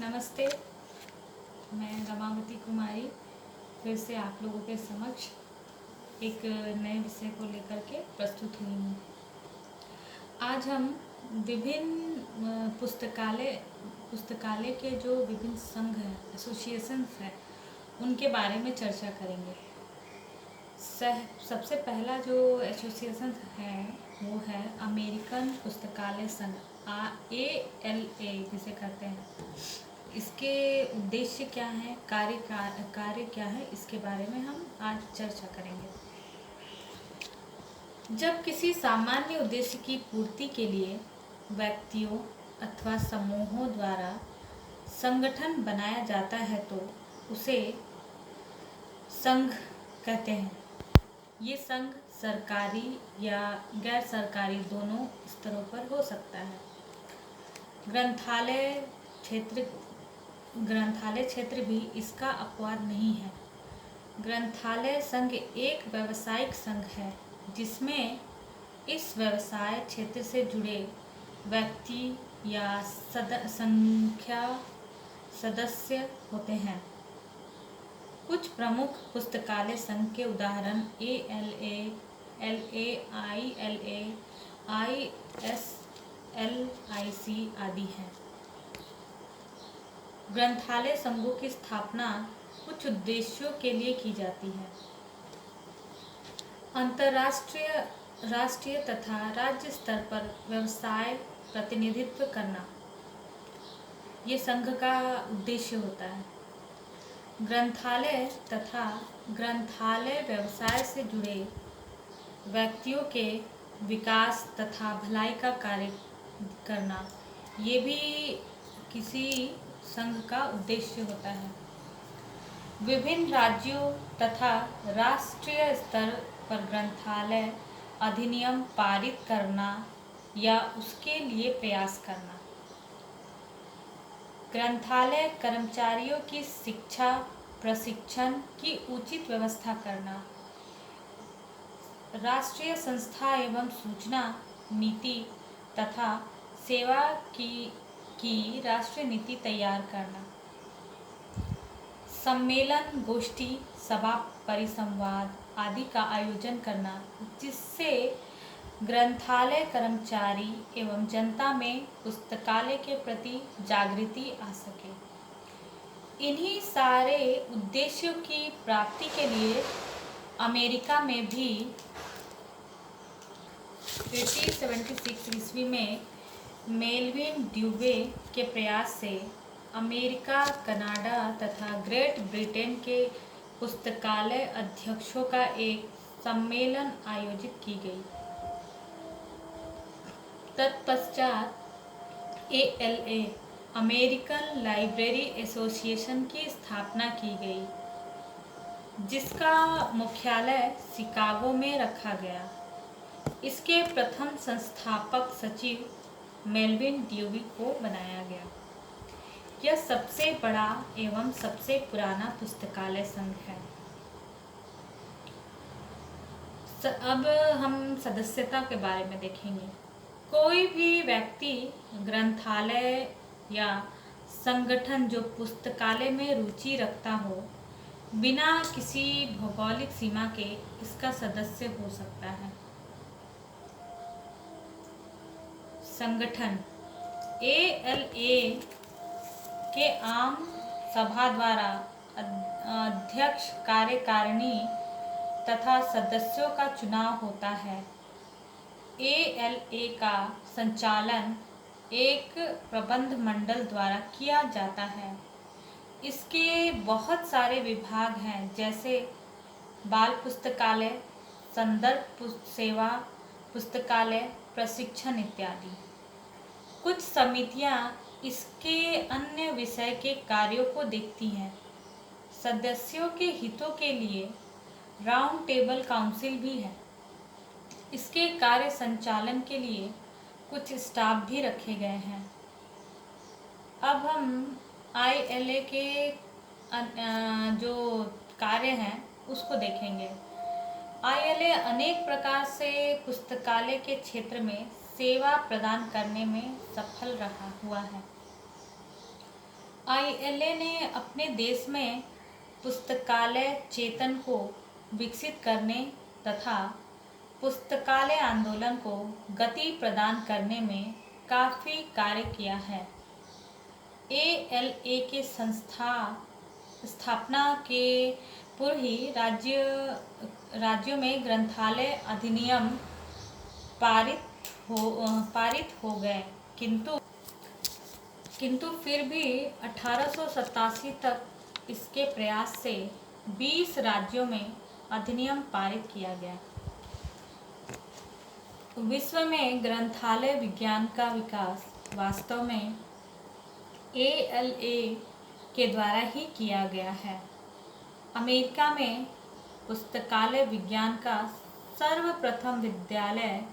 नमस्ते। मैं रमावती कुमारी फिर से आप लोगों के समक्ष एक नए विषय को लेकर के प्रस्तुत हुई हूँ। आज हम विभिन्न पुस्तकालय के जो विभिन्न संघ हैं, एसोसिएशंस हैं, उनके बारे में चर्चा करेंगे। सबसे पहला जो एसोसिएशन है वो है अमेरिकन पुस्तकालय संघ, ALA जिसे कहते हैं। इसके उद्देश्य क्या है, कार्य क्या है, इसके बारे में हम आज चर्चा करेंगे। जब किसी सामान्य उद्देश्य की पूर्ति के लिए व्यक्तियों अथवा समूहों द्वारा संगठन बनाया जाता है तो उसे संघ कहते हैं। ये संघ सरकारी या गैर सरकारी दोनों स्तरों पर हो सकता है। ग्रंथालय क्षेत्र भी इसका अपवाद नहीं है। ग्रंथालय संघ एक व्यावसायिक संघ है जिसमें इस व्यवसाय क्षेत्र से जुड़े व्यक्ति या संख्या सदस्य होते हैं। कुछ प्रमुख पुस्तकालय संघ के उदाहरण ALA, LA, ILA, ISLIC आदि हैं। ग्रंथालय संघों की स्थापना कुछ उद्देश्यों के लिए की जाती है। अंतर्राष्ट्रीय, राष्ट्रीय तथा राज्य स्तर पर व्यवसाय प्रतिनिधित्व करना ये संघ का उद्देश्य होता है। ग्रंथालय तथा ग्रंथालय व्यवसाय से जुड़े व्यक्तियों के विकास तथा भलाई का कार्य करना ये भी किसी संघ का उद्देश्य होता है। विभिन्न राज्यों तथा राष्ट्रीय स्तर पर ग्रंथालय अधिनियम पारित करना या उसके लिए प्रयास करना। ग्रंथालय कर्मचारियों की शिक्षा प्रशिक्षण की उचित व्यवस्था करना। राष्ट्रीय संस्था एवं सूचना नीति तथा सेवा की राष्ट्रीय नीति तैयार करना। सम्मेलन, गोष्ठी, सभा, परिसंवाद आदि का आयोजन करना जिससे ग्रंथालय कर्मचारी एवं जनता में पुस्तकालय के प्रति जागृति आ सके। इन्हीं सारे उद्देश्यों की प्राप्ति के लिए अमेरिका में भी 1876 ईस्वी में मेलविन ड्यूवे के प्रयास से अमेरिका, कनाडा तथा ग्रेट ब्रिटेन के पुस्तकालय अध्यक्षों का एक सम्मेलन आयोजित की गई। तत्पश्चात ALA, अमेरिकन लाइब्रेरी एसोसिएशन की स्थापना की गई जिसका मुख्यालय शिकागो में रखा गया। इसके प्रथम संस्थापक सचिव मेलविन ड्यूवे को बनाया गया। यह सबसे बड़ा एवं सबसे पुराना पुस्तकालय संघ है। अब हम सदस्यता के बारे में देखेंगे। कोई भी व्यक्ति ग्रंथालय या संगठन जो पुस्तकालय में रुचि रखता हो बिना किसी भौगोलिक सीमा के इसका सदस्य हो सकता है। संगठन ALA के आम सभा द्वारा अध्यक्ष, कार्यकारिणी तथा सदस्यों का चुनाव होता है। ALA का संचालन एक प्रबंध मंडल द्वारा किया जाता है। इसके बहुत सारे विभाग हैं जैसे बाल पुस्तकालय, संदर्भ सेवा पुस्तकालय, प्रशिक्षण इत्यादि। कुछ समितियां इसके अन्य विषय के कार्यों को देखती हैं। सदस्यों के हितों के लिए राउंड टेबल काउंसिल भी है। इसके कार्य संचालन के लिए कुछ स्टाफ भी रखे गए हैं। अब हम ILA के जो कार्य हैं उसको देखेंगे। ILA अनेक प्रकार से पुस्तकालय के क्षेत्र में सेवा प्रदान करने में सफल रहा हुआ है। ILA ने अपने देश में पुस्तकालय चेतन को विकसित करने तथा पुस्तकालय आंदोलन को गति प्रदान करने में काफ़ी कार्य किया है। ALA के स्थापना के पूर्व ही राज्यों में ग्रंथालय अधिनियम पारित हो गए, किंतु फिर भी 1887 तक इसके प्रयास से 20 राज्यों में अधिनियम पारित किया गया। विश्व में ग्रंथालय विज्ञान का विकास वास्तव में ALA के द्वारा ही किया गया है। अमेरिका में पुस्तकालय विज्ञान का सर्वप्रथम विद्यालय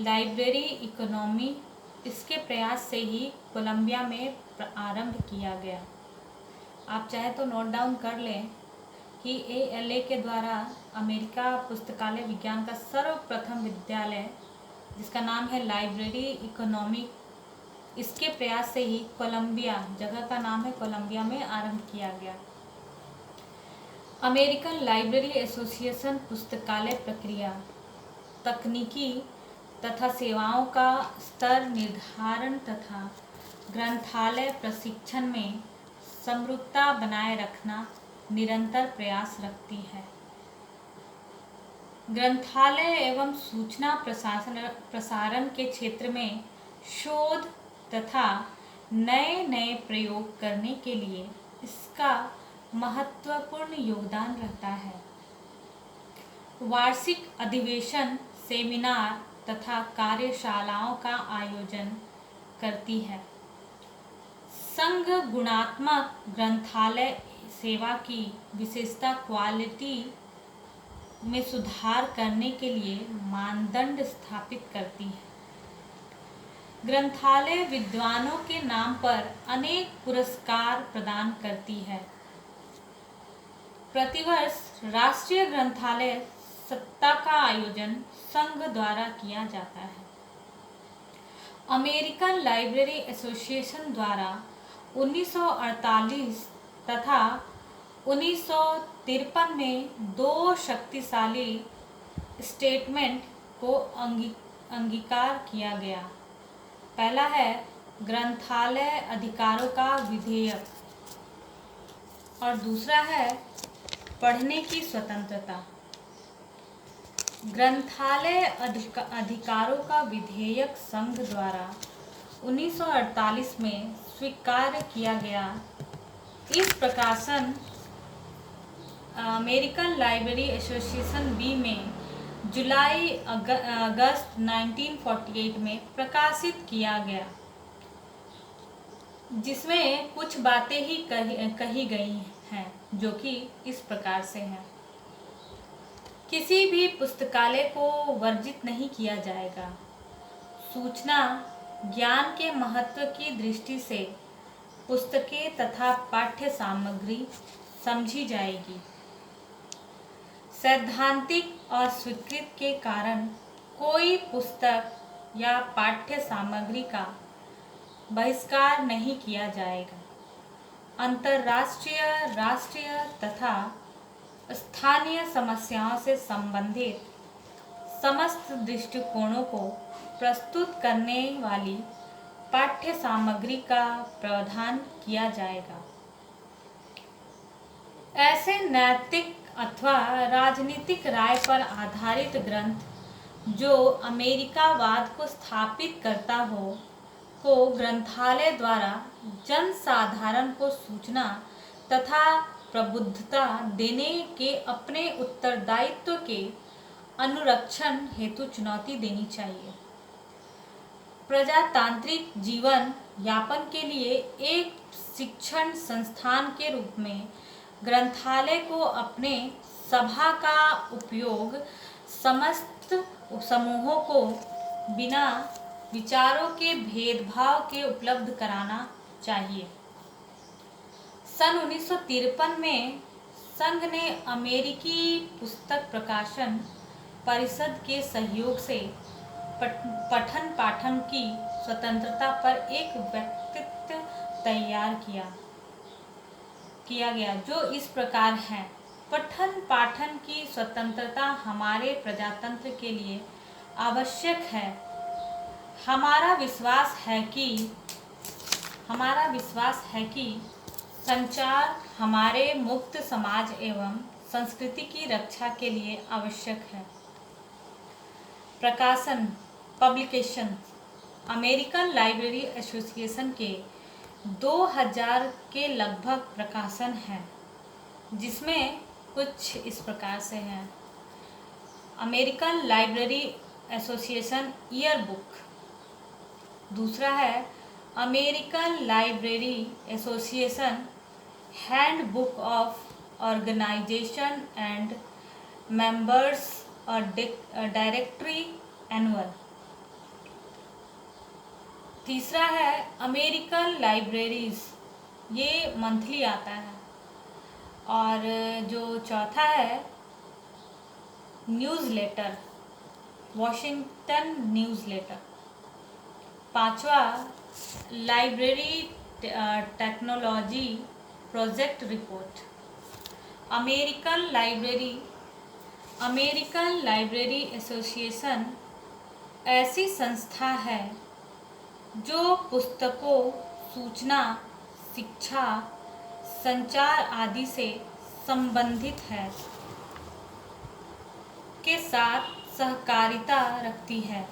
लाइब्रेरी इकोनॉमी इसके प्रयास से ही कोलंबिया में आरंभ किया गया। आप चाहे तो नोट डाउन कर लें कि ALA के द्वारा अमेरिका पुस्तकालय विज्ञान का सर्वप्रथम विद्यालय, जिसका नाम है लाइब्रेरी इकोनॉमी, इसके प्रयास से ही कोलंबिया, जगह का नाम है कोलंबिया, में आरंभ किया गया। अमेरिकन लाइब्रेरी एसोसिएशन पुस्तकालय प्रक्रिया, तकनीकी तथा सेवाओं का स्तर निर्धारण तथा ग्रंथालय प्रशिक्षण में समरूपता बनाए रखना निरंतर प्रयास रखती है। ग्रंथालय एवं सूचना प्रसारण के क्षेत्र में शोध तथा नए प्रयोग करने के लिए इसका महत्वपूर्ण योगदान रहता है। वार्षिक अधिवेशन, सेमिनार तथा कार्यशालाओं का आयोजन करती है। संघ गुणात्मक ग्रंथालय सेवा की विशेषता क्वालिटी में सुधार करने के लिए मानदंड स्थापित करती है। ग्रंथालय विद्वानों के नाम पर अनेक पुरस्कार प्रदान करती है। प्रतिवर्ष राष्ट्रीय ग्रंथालय सप्ताह का आयोजन संघ द्वारा किया जाता है। अमेरिकन लाइब्रेरी एसोसिएशन द्वारा 1948 तथा 1953 में 2 शक्तिशाली स्टेटमेंट को अंगीकार किया गया। पहला है ग्रंथालय अधिकारों का विधेयक और दूसरा है पढ़ने की स्वतंत्रता। ग्रंथालय अधिकारों का विधेयक संघ द्वारा 1948 में स्वीकार किया गया। इस प्रकाशन अमेरिकन लाइब्रेरी एसोसिएशन बी में जुलाई अगस्त 1948 में प्रकाशित किया गया, जिसमें कुछ बातें ही कही गई हैं, जो कि इस प्रकार से हैं। किसी भी पुस्तकालय को वर्जित नहीं किया जाएगा। सूचना ज्ञान के महत्व की दृष्टि से पुस्तकें तथा पाठ्य सामग्री समझी जाएगी। सैद्धांतिक और स्वीकृति के कारण कोई पुस्तक या पाठ्य सामग्री का बहिष्कार नहीं किया जाएगा। अंतर्राष्ट्रीय, राष्ट्रीय तथा स्थानीय समस्याओं से संबंधित समस्त दृष्टिकोणों को प्रस्तुत करने वाली पाठ्य सामग्री का प्रावधान किया जाएगा। ऐसे नैतिक अथवा राजनीतिक राय पर आधारित ग्रंथ जो अमेरिकावाद को स्थापित करता हो को ग्रंथालय द्वारा जनसाधारण को सूचना तथा प्रबुद्धता देने के अपने उत्तरदायित्व के अनुरक्षण हेतु चुनौती देनी चाहिए। प्रजातांत्रिक जीवन यापन के लिए एक शिक्षण संस्थान के रूप में ग्रंथालय को अपने सभा का उपयोग समस्त समूहों को बिना विचारों के भेदभाव के उपलब्ध कराना चाहिए। सन 1953 में संघ ने अमेरिकी पुस्तक प्रकाशन परिषद के सहयोग से पठन पाठन की स्वतंत्रता पर एक वक्तव्य तैयार किया। किया गया जो इस प्रकार है। पठन पाठन की स्वतंत्रता हमारे प्रजातंत्र के लिए आवश्यक है। हमारा विश्वास है कि संचार हमारे मुक्त समाज एवं संस्कृति की रक्षा के लिए आवश्यक है। प्रकाशन पब्लिकेशन अमेरिकन लाइब्रेरी एसोसिएशन के 2000 के लगभग प्रकाशन हैं, जिसमें कुछ इस प्रकार से हैं। American Library Association year book. दूसरा है American Library Association hand book of organisation and members और डायरेक्टरी एनुअल। तीसरा है अमेरिकन लाइब्रेरीज, ये मंथली आता है। और जो चौथा है न्यूज़लेटर, वॉशिंगटन न्यूज़लेटर। पांचवा library technology project report. American Library association ऐसी संस्था है जो पुस्तकों, सूचना, शिक्षा, संचार आदि से संबंधित है के साथ सहकारिता रखती है।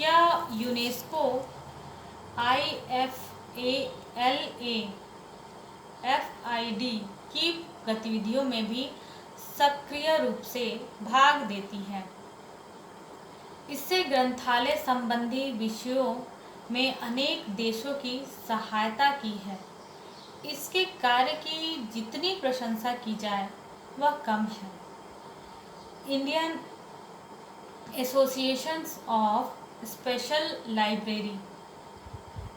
यह यूनेस्को, IFALA, FID की गतिविधियों में भी सक्रिय रूप से भाग देती है। इससे ग्रंथालय संबंधी विषयों में अनेक देशों की सहायता की है। इसके कार्य की जितनी प्रशंसा की जाए वह कम है। Indian associations of special library.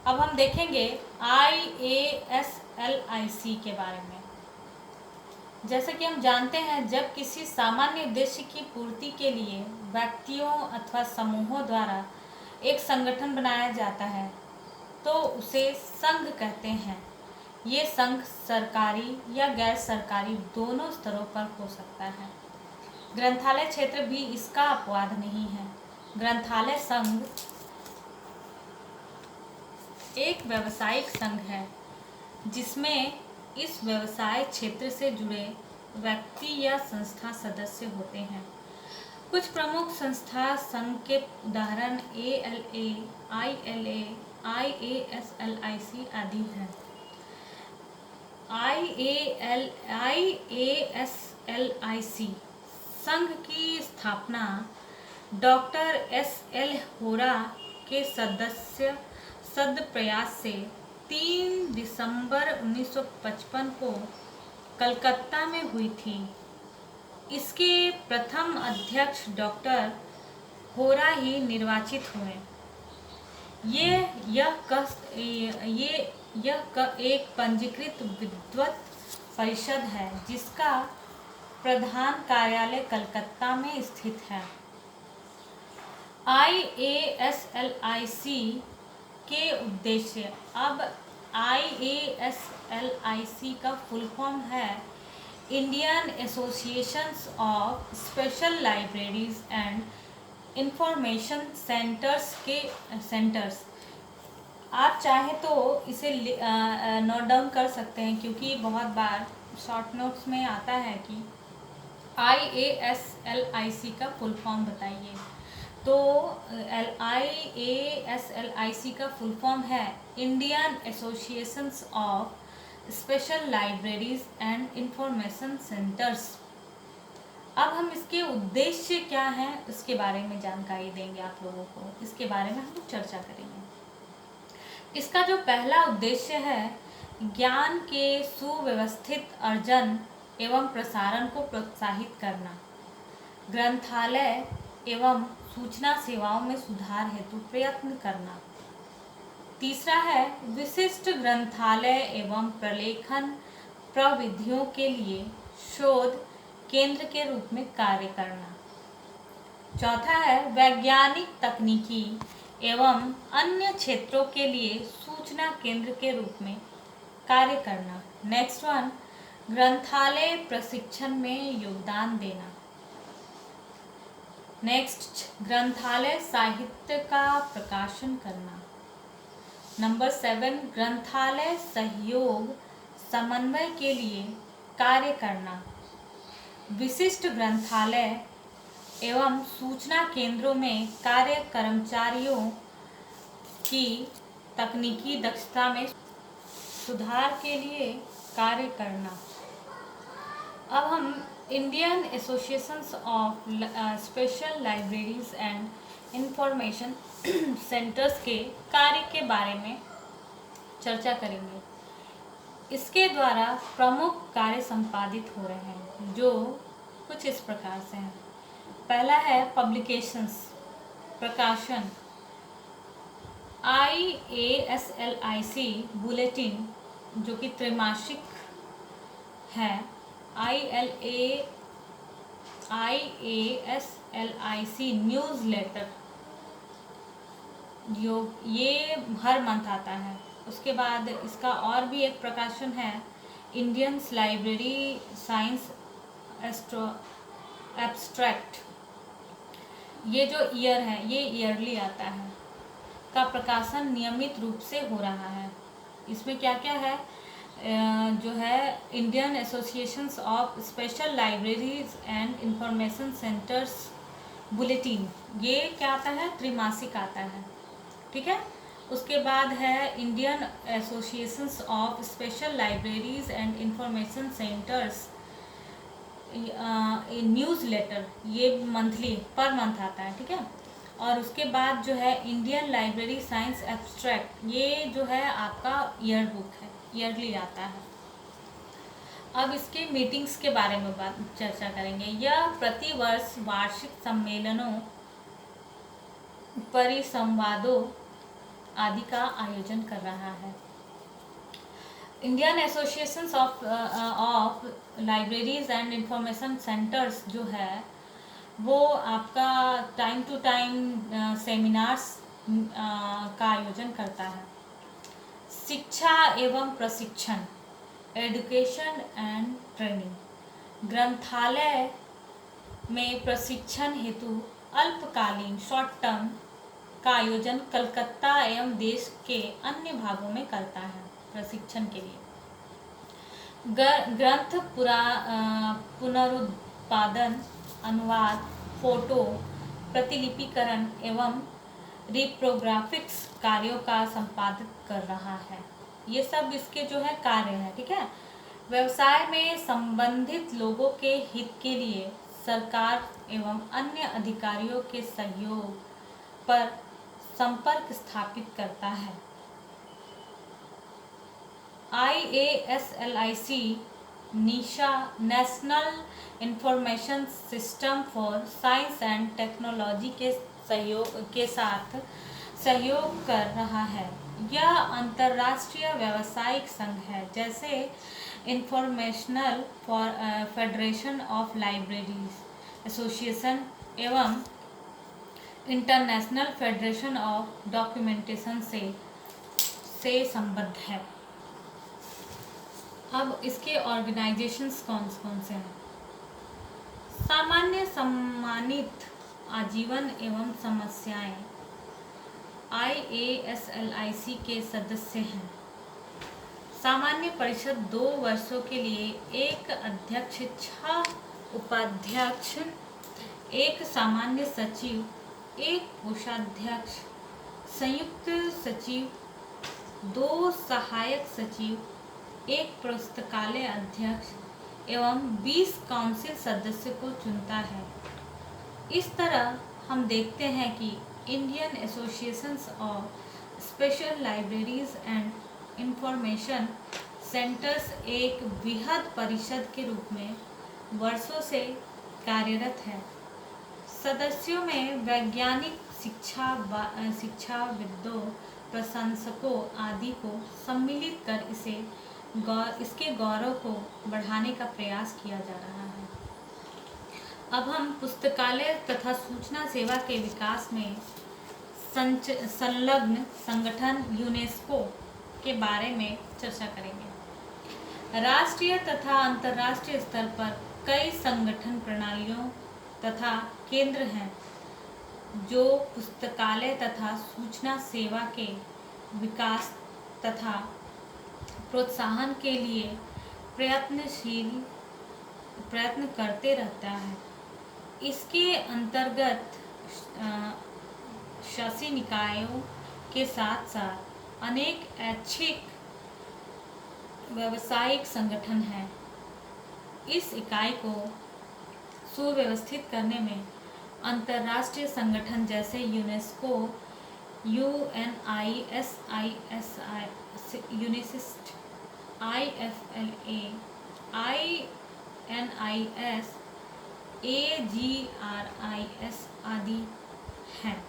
अब हम देखेंगे IASLIC के बारे में। जैसा कि हम जानते हैं, जब किसी सामान्य उद्देश्य की पूर्ति के लिए व्यक्तियों अथवा समूहों द्वारा एक संगठन बनाया जाता है तो उसे संघ कहते हैं। ये संघ सरकारी या गैर सरकारी दोनों स्तरों पर हो सकता है। ग्रंथालय क्षेत्र भी इसका अपवाद नहीं है। ग्रंथालय संघ एक व्यावसायिक संघ है जिसमें इस व्यवसाय क्षेत्र से जुड़े व्यक्ति या संस्था सदस्य होते हैं। कुछ प्रमुख संस्था संघ के उदाहरण ALA, ILA, IASLIC आदि हैं। IASLIC संघ की स्थापना डॉक्टर SL होरा के सदप्रयास से 3 दिसंबर 1955 को कलकत्ता में हुई थी। इसके प्रथम अध्यक्ष डॉक्टर होरा ही निर्वाचित हुए। यह एक पंजीकृत विद्वत परिषद है जिसका प्रधान कार्यालय कलकत्ता में स्थित है। IASLIC के उद्देश्य। अब IASLIC का फुल फॉर्म है Indian associations of special libraries and information centres. आप चाहें तो इसे नोट डाउन कर सकते हैं, क्योंकि बहुत बार शॉर्ट नोट्स में आता है कि IASLIC का फुल फॉर्म बताइए। तो IASLIC का फुल फॉर्म है Indian associations of special libraries and information centres. अब हम इसके उद्देश्य क्या हैं उसके बारे में जानकारी देंगे आप लोगों को। इसके बारे में हम चर्चा करेंगे। इसका जो पहला उद्देश्य है, ज्ञान के सुव्यवस्थित अर्जन एवं प्रसारण को प्रोत्साहित करना, ग्रंथालय एवं सूचना सेवाओं में सुधार हेतु प्रयत्न करना। तीसरा है विशिष्ट ग्रंथालय एवं प्रलेखन प्रविधियों के लिए शोध केंद्र के रूप में कार्य करना। चौथा है वैज्ञानिक, तकनीकी एवं अन्य क्षेत्रों के लिए सूचना केंद्र के रूप में कार्य करना। नेक्स्ट वन, ग्रंथालय प्रशिक्षण में योगदान देना। नेक्स्ट, ग्रंथालय साहित्य का प्रकाशन करना। नंबर 7, ग्रंथालय सहयोग समन्वय के लिए कार्य करना। विशिष्ट ग्रंथालय एवं सूचना केंद्रों में कार्य कर्मचारियों की तकनीकी दक्षता में सुधार के लिए कार्य करना। अब हम Indian associations of special libraries and information centres के कार्य के बारे में चर्चा करेंगे। इसके द्वारा प्रमुख कार्य संपादित हो रहे हैं, जो कुछ इस प्रकार से हैं। पहला है पब्लिकेशंस, प्रकाशन। IASLIC बुलेटिन, जो कि त्रैमासिक है। IASLIC न्यूज़ लेटर, ये हर मंथ आता है। उसके बाद इसका और भी एक प्रकाशन है, इंडियन लाइब्रेरी साइंस एब्स्ट्रैक्ट। ये जो ईयर है, ये ईयरली आता है, का प्रकाशन नियमित रूप से हो रहा है। इसमें क्या क्या है, जो है Indian associations of special libraries and information centres bulletin, ये क्या आता है, त्रैमासिक आता है, ठीक है। उसके बाद है Indian associations of special libraries and information centres news letter, ये मंथली पर मंथ आता है, ठीक है। और उसके बाद जो है इंडियन लाइब्रेरी साइंस एब्स्ट्रैक्ट, ये जो है आपका ईयर बुक है, ईयरली आता है। अब इसके मीटिंग्स के बारे में चर्चा करेंगे। यह प्रतिवर्ष वार्षिक सम्मेलनों, परिसंवादों आदि का आयोजन कर रहा है। Indian associations of libraries and information centres जो है, वो आपका टाइम टू टाइम सेमिनार्स का आयोजन करता है। शिक्षा एवं प्रशिक्षण, एजुकेशन एंड ट्रेनिंग। ग्रंथालय में प्रशिक्षण हेतु अल्पकालीन शॉर्ट टर्म का आयोजन कलकत्ता एवं देश के अन्य भागों में करता है प्रशिक्षण के लिए। ग्रंथ पुनरुत्पादन, अनुवाद, फोटो, प्रतिलिपिकरण एवं रिप्रोग्राफिक्स कार्यों का संपादित कर रहा है। ये सब इसके जो है कार्य है, ठीक है। व्यवसाय में संबंधित लोगों के हित के लिए सरकार एवं अन्य अधिकारियों के सहयोग पर संपर्क स्थापित करता है। IASLIC Nisha national information system for science and technology के साथ सहयोग कर रहा है। यह अंतर्राष्ट्रीय व्यावसायिक संघ है, जैसे informational federation of libraries association एवं इंटरनेशनल फेडरेशन ऑफ डॉक्यूमेंटेशन से संबद्ध है। अब इसके ऑर्गेनाइजेशंस कौन कौन से हैं? सामान्य सम्मानित आजीवन एवं समस्याएं IASLIC के सदस्य हैं। सामान्य परिषद 2 वर्षों के लिए एक अध्यक्ष, 6 उपाध्यक्ष, 1 सामान्य सचिव, 1 कोषाध्यक्ष, संयुक्त सचिव, 2 सहायक सचिव, 1 पुस्तकालय अध्यक्ष एवं 20 काउंसिल सदस्य को चुनता है। इस तरह हम देखते हैं कि Indian associations of special libraries and information centres एक बृहद परिषद के रूप में वर्षों से कार्यरत है। सदस्यों में वैज्ञानिक, शिक्षाविदों, प्रशंसकों आदि को सम्मिलित कर इसके गौरव को बढ़ाने का प्रयास किया जा रहा है। अब हम पुस्तकालय तथा सूचना सेवा के विकास में संलग्न संगठन यूनेस्को के बारे में चर्चा करेंगे। राष्ट्रीय तथा अंतर्राष्ट्रीय स्तर पर कई संगठन प्रणालियों तथा केंद्र हैं जो पुस्तकालय तथा सूचना सेवा के विकास तथा प्रोत्साहन के लिए प्रयत्न करते रहता है। इसके अंतर्गत शासी निकायों के साथ साथ अनेक ऐच्छिक व्यावसायिक संगठन हैं। इस इकाई को सुव्यवस्थित करने में अंतर्राष्ट्रीय संगठन जैसे UNESCO, UNISIST, IFLA, INIS, AGRIS आदि हैं।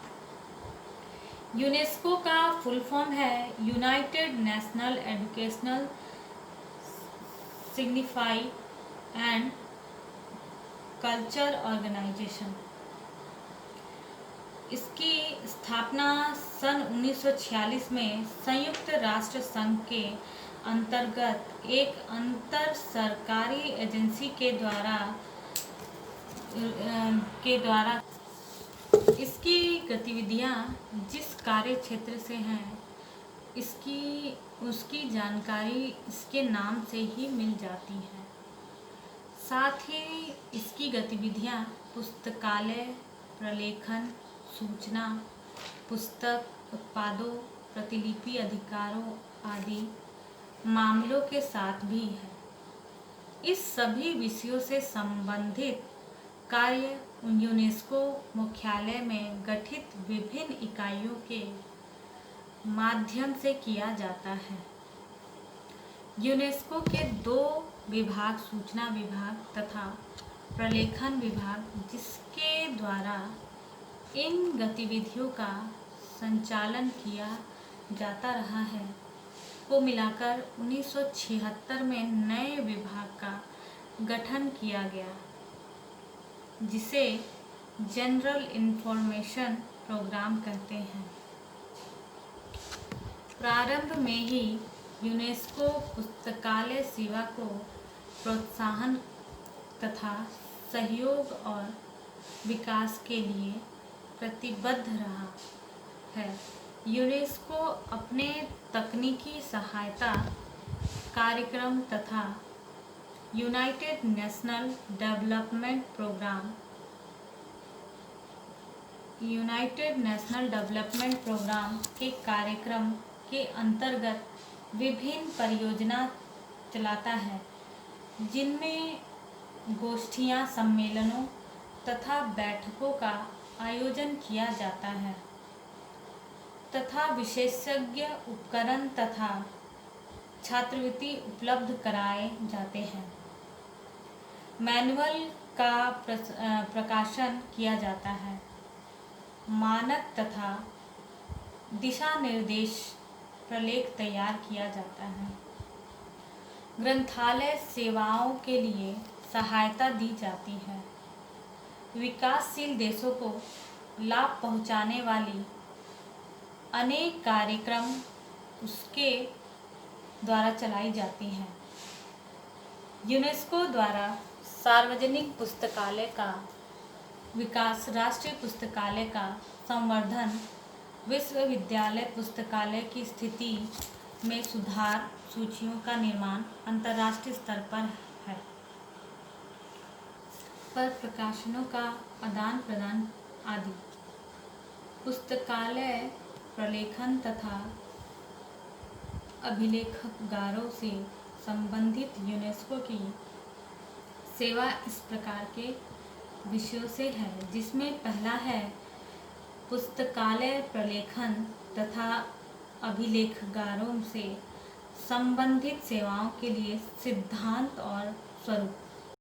यूनेस्को का फुल फॉर्म है United National Educational signify and culture organisation. इसकी स्थापना सन 1946 में संयुक्त राष्ट्र संघ के अंतर्गत एक अंतर सरकारी एजेंसी के द्वारा इसकी गतिविधियां जिस कार्य क्षेत्र से हैं उसकी जानकारी इसके नाम से ही मिल जाती है। साथ ही इसकी गतिविधियां पुस्तकालय, प्रलेखन, सूचना, पुस्तक उत्पादों, प्रतिलिपि अधिकारों आदि मामलों के साथ भी है। इस सभी विषयों से संबंधित कार्य यूनेस्को मुख्यालय में गठित विभिन्न इकाइयों के माध्यम से किया जाता है। यूनेस्को के 2 विभाग, सूचना विभाग तथा प्रलेखन विभाग, जिसके द्वारा इन गतिविधियों का संचालन किया जाता रहा है, को मिलाकर 1976 में नए विभाग का गठन किया गया, जिसे जनरल इंफॉर्मेशन प्रोग्राम कहते हैं। प्रारंभ में ही यूनेस्को पुस्तकालय सेवा को प्रोत्साहन तथा सहयोग और विकास के लिए प्रतिबद्ध रहा है। यूनेस्को अपने तकनीकी सहायता कार्यक्रम तथा यूनाइटेड नेशनल डेवलपमेंट प्रोग्राम के कार्यक्रम के अंतर्गत विभिन्न परियोजना चलाता है, जिनमें गोष्ठियां, सम्मेलनों तथा बैठकों का आयोजन किया जाता है तथा विशेषज्ञ उपकरण तथा छात्रवृत्ति उपलब्ध कराए जाते हैं। मैनुअल का प्रकाशन किया जाता है। मानक तथा दिशा निर्देश प्रलेख तैयार किया जाता है। ग्रंथालय सेवाओं के लिए सहायता दी जाती है। विकासशील देशों को लाभ पहुंचाने वाली अनेक कार्यक्रम उसके द्वारा चलाई जाती हैं। यूनेस्को द्वारा सार्वजनिक पुस्तकालय का विकास, राष्ट्रीय पुस्तकालय का संवर्धन, विश्वविद्यालय पुस्तकालय की स्थिति में सुधार, सूचियों का निर्माण अंतर्राष्ट्रीय स्तर पर है, पर प्रकाशनों का आदान प्रदान आदि। पुस्तकालय, प्रलेखन तथा अभिलेखागारों से संबंधित यूनेस्को की सेवा इस प्रकार के विषयों से है, जिसमें पहला है पुस्तकालय, प्रलेखन तथा अभिलेखागारों से संबंधित सेवाओं के लिए सिद्धांत और स्वरूप।